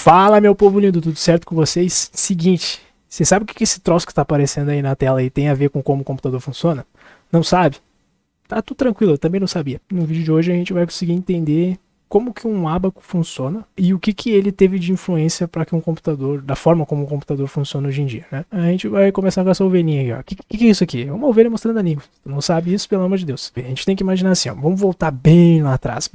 Fala, meu povo lindo, tudo certo com vocês? Seguinte, você sabe o que esse troço que tá aparecendo aí na tela aí tem a ver com como o computador funciona? Não sabe? Tá tudo tranquilo, eu também não sabia. No vídeo de hoje a gente vai conseguir entender como que um ábaco funciona e o que ele teve de influência para que um computador, da forma como um computador funciona hoje em dia, né? A gente vai começar com essa ovelhinha aqui, ó. O que é isso aqui? É uma ovelha mostrando a língua. Tu não sabe isso, pelo amor de Deus. A gente tem que imaginar assim, ó. Vamos voltar bem lá atrás,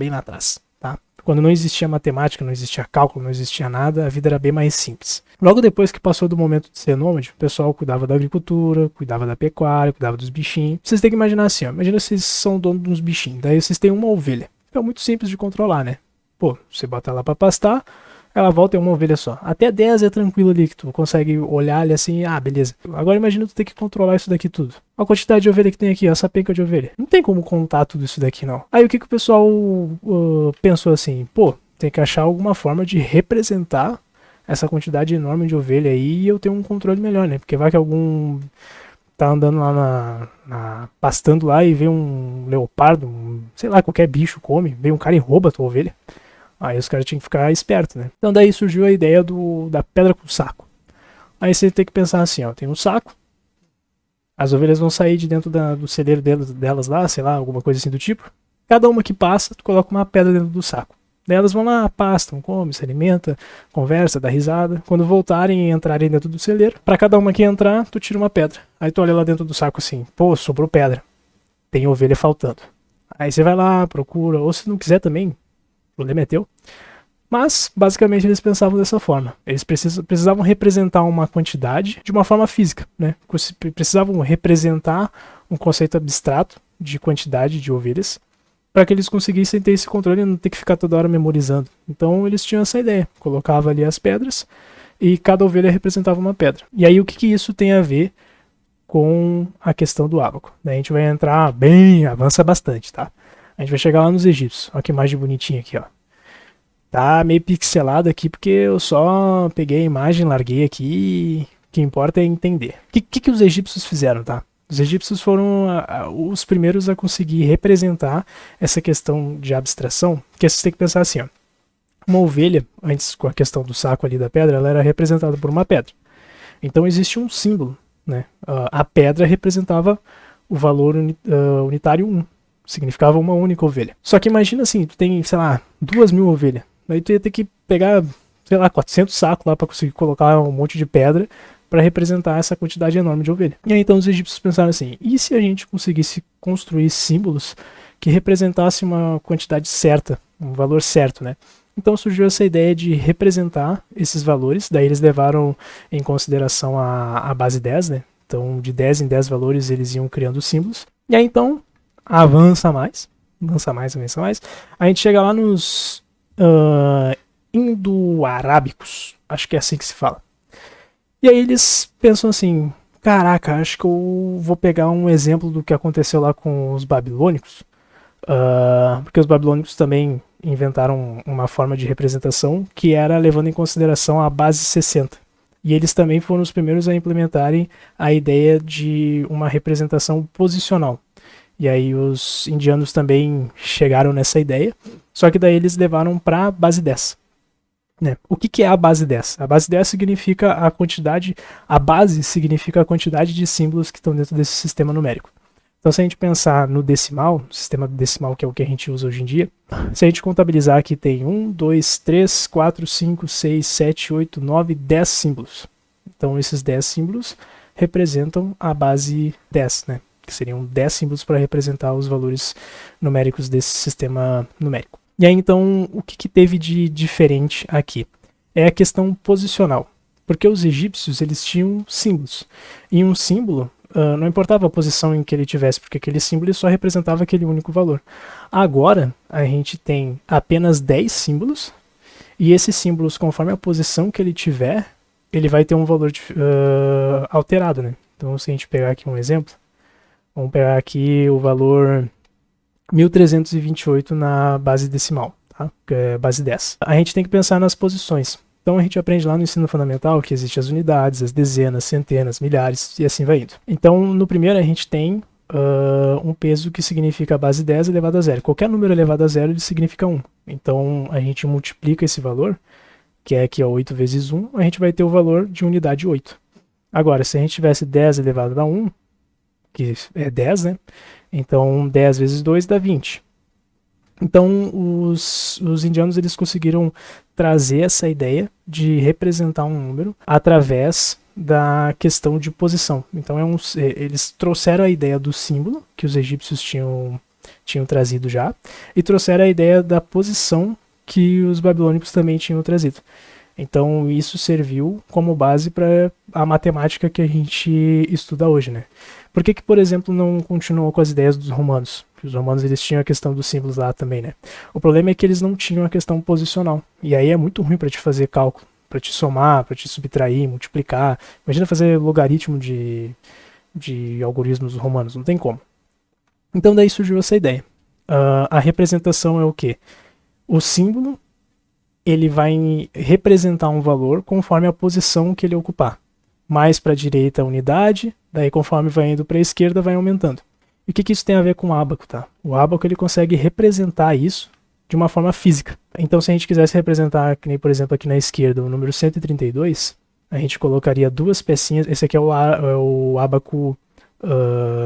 tá? Quando não existia matemática, não existia cálculo, não existia nada, a vida era bem mais simples. Logo depois que passou do momento de ser nômade, o pessoal cuidava da agricultura, cuidava da pecuária, cuidava dos bichinhos. Vocês têm que imaginar assim, ó. Imagina vocês são donos de uns bichinhos, daí vocês têm uma ovelha. É muito simples de controlar, né? Pô, você bota ela pra pastar, ela volta em uma ovelha só. Até 10 é tranquilo ali, que tu consegue olhar ali assim, beleza. Agora imagina tu ter que controlar isso daqui tudo. A quantidade de ovelha que tem aqui, essa penca de ovelha. Não tem como contar tudo isso daqui, não. Aí o que o pessoal pensou assim? Pô, tem que achar alguma forma de representar essa quantidade enorme de ovelha aí e eu tenho um controle melhor, né? Porque vai que algum tá andando lá pastando lá e vê um leopardo, sei lá, qualquer bicho come, vem um cara e rouba a tua ovelha. Aí os caras tinham que ficar espertos, né? Então daí surgiu a ideia da pedra com saco. Aí você tem que pensar assim, ó, tem um saco, as ovelhas vão sair de dentro do celeiro delas lá, sei lá, alguma coisa assim do tipo. Cada uma que passa, tu coloca uma pedra dentro do saco. Daí elas vão lá, pastam, comem, se alimenta, conversa, dá risada. Quando voltarem e entrarem dentro do celeiro, pra cada uma que entrar, tu tira uma pedra. Aí tu olha lá dentro do saco assim, pô, sobrou pedra. Tem ovelha faltando. Aí você vai lá, procura, ou se não quiser também, o problema é teu. Mas, basicamente, eles pensavam dessa forma. Eles precisavam representar uma quantidade de uma forma física, né? Precisavam representar um conceito abstrato de quantidade de ovelhas para que eles conseguissem ter esse controle e não ter que ficar toda hora memorizando. Então, eles tinham essa ideia. Colocava ali as pedras e cada ovelha representava uma pedra. E aí, o que isso tem a ver com a questão do ábaco? Daí a gente vai entrar avança bastante, tá? A gente vai chegar lá nos egípcios. Olha que imagem bonitinha aqui, ó. Tá meio pixelado aqui porque eu só peguei a imagem, larguei aqui. O que importa é entender. O que os egípcios fizeram, tá? Os egípcios foram os primeiros a conseguir representar essa questão de abstração. Porque você tem que pensar assim, ó. Uma ovelha, antes com a questão do saco ali da pedra, ela era representada por uma pedra. Então existia um símbolo, né? A pedra representava o valor unitário 1. Significava uma única ovelha. Só que imagina assim, tu tem, sei lá, 2.000 ovelhas. Daí tu ia ter que pegar, sei lá, 400 sacos lá pra conseguir colocar um monte de pedra para representar essa quantidade enorme de ovelha. E aí então os egípcios pensaram assim, e se a gente conseguisse construir símbolos que representassem uma quantidade certa, um valor certo, né? Então surgiu essa ideia de representar esses valores, daí eles levaram em consideração a base 10, né? Então de 10 em 10 valores eles iam criando símbolos. E aí então avança mais. A gente chega lá nos indo-arábicos, acho que é assim que se fala. E aí eles pensam assim, caraca, acho que eu vou pegar um exemplo do que aconteceu lá com os babilônicos, porque os babilônicos também inventaram uma forma de representação que era levando em consideração a base 60. E eles também foram os primeiros a implementarem a ideia de uma representação posicional. E aí os indianos também chegaram nessa ideia, só que daí eles levaram para a base 10. Né? O que é a base 10? A base 10 significa a quantidade, a base significa a quantidade de símbolos que estão dentro desse sistema numérico. Então se a gente pensar no decimal, sistema decimal que é o que a gente usa hoje em dia, se a gente contabilizar aqui tem 1, 2, 3, 4, 5, 6, 7, 8, 9, 10 símbolos. Então esses 10 símbolos representam a base 10, né? Que seriam 10 símbolos para representar os valores numéricos desse sistema numérico. E aí então, o que teve de diferente aqui? É a questão posicional. Porque os egípcios, eles tinham símbolos. E um símbolo, não importava a posição em que ele tivesse, porque aquele símbolo só representava aquele único valor. Agora, a gente tem apenas 10 símbolos, e esses símbolos, conforme a posição que ele tiver, ele vai ter um valor alterado, né? Então, se a gente pegar aqui um exemplo, vamos pegar aqui o valor 1328 na base decimal, tá? Que é base 10. A gente tem que pensar nas posições. Então a gente aprende lá no ensino fundamental que existem as unidades, as dezenas, centenas, milhares e assim vai indo. Então no primeiro a gente tem um peso que significa a base 10 elevado a zero. Qualquer número elevado a zero ele significa 1. Então a gente multiplica esse valor que é aqui, ó, 8 vezes 1, a gente vai ter o valor de unidade 8. Agora, se a gente tivesse 10 elevado a 1, que é 10, né? Então, 10 vezes 2 dá 20. Então, os indianos eles conseguiram trazer essa ideia de representar um número através da questão de posição. Então, eles trouxeram a ideia do símbolo, que os egípcios tinham trazido já, e trouxeram a ideia da posição que os babilônicos também tinham trazido. Então, isso serviu como base para a matemática que a gente estuda hoje, né? Por que, por exemplo, não continuou com as ideias dos romanos? Os romanos eles tinham a questão dos símbolos lá também, né? O problema é que eles não tinham a questão posicional. E aí é muito ruim para te fazer cálculo, para te somar, para te subtrair, multiplicar. Imagina fazer logaritmo de algoritmos romanos, não tem como. Então daí surgiu essa ideia. A representação é o quê? O símbolo ele vai representar um valor conforme a posição que ele ocupar. Mais para a direita a unidade, daí conforme vai indo para a esquerda vai aumentando. E o que isso tem a ver com o ábaco, tá? O ábaco ele consegue representar isso de uma forma física. Então se a gente quisesse representar, que nem por exemplo aqui na esquerda, o número 132, a gente colocaria duas pecinhas, esse aqui é o ábaco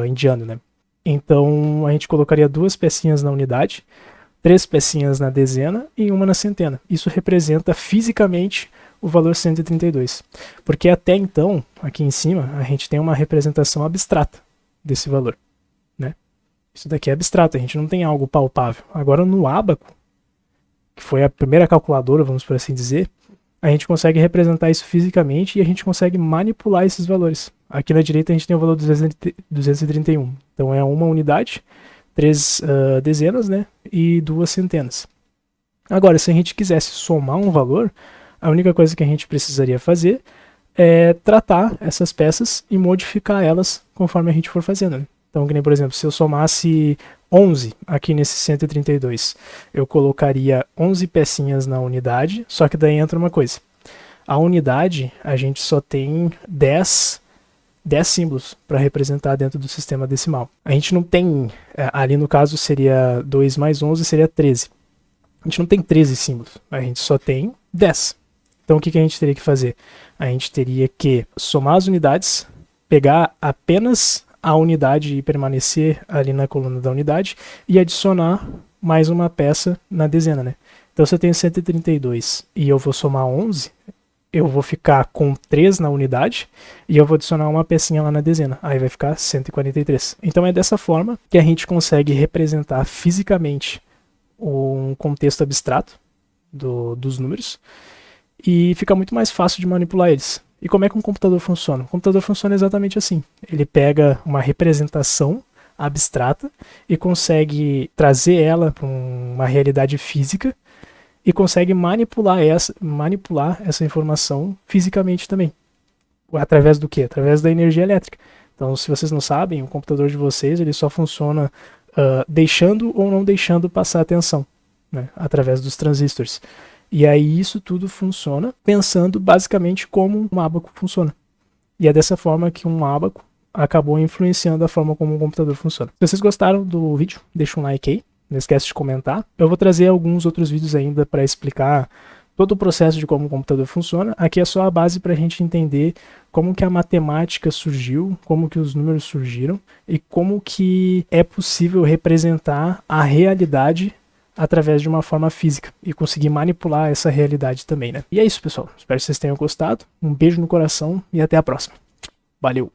indiano, né? Então a gente colocaria duas pecinhas na unidade, 3 pecinhas na dezena e uma na centena. Isso representa fisicamente o valor 132. Porque até então, aqui em cima, a gente tem uma representação abstrata desse valor, né? Isso daqui é abstrato, a gente não tem algo palpável. Agora no ábaco, que foi a primeira calculadora, vamos por assim dizer, a gente consegue representar isso fisicamente e a gente consegue manipular esses valores. Aqui na direita a gente tem o valor 231. Então é uma unidade, 3 dezenas, né, e 2 centenas. Agora, se a gente quisesse somar um valor, a única coisa que a gente precisaria fazer é tratar essas peças e modificar elas conforme a gente for fazendo, né? Então, que nem, por exemplo, se eu somasse 11 aqui nesse 132, eu colocaria 11 pecinhas na unidade, só que daí entra uma coisa. A unidade, a gente só tem 10 símbolos para representar dentro do sistema decimal. A gente não tem, ali no caso seria 2 mais 11, seria 13. A gente não tem 13 símbolos, a gente só tem 10. Então o que a gente teria que fazer? A gente teria que somar as unidades, pegar apenas a unidade e permanecer ali na coluna da unidade e adicionar mais uma peça na dezena, né? Então se eu tenho 132 e eu vou somar 11, eu vou ficar com 3 na unidade e eu vou adicionar uma pecinha lá na dezena. Aí vai ficar 143. Então é dessa forma que a gente consegue representar fisicamente um contexto abstrato dos números e fica muito mais fácil de manipular eles. E como é que um computador funciona? O computador funciona exatamente assim. Ele pega uma representação abstrata e consegue trazer ela para uma realidade física e consegue manipular essa informação fisicamente também. Através do quê? Através da energia elétrica. Então, se vocês não sabem, o computador de vocês ele só funciona deixando ou não deixando passar a tensão, né? Através dos transistores. E aí isso tudo funciona pensando basicamente como um ábaco funciona. E é dessa forma que um ábaco acabou influenciando a forma como um computador funciona. Se vocês gostaram do vídeo, deixa um like aí. Não esquece de comentar. Eu vou trazer alguns outros vídeos ainda para explicar todo o processo de como o computador funciona. Aqui é só a base para a gente entender como que a matemática surgiu, como que os números surgiram e como que é possível representar a realidade através de uma forma física e conseguir manipular essa realidade também, né? E é isso, pessoal. Espero que vocês tenham gostado. Um beijo no coração e até a próxima. Valeu!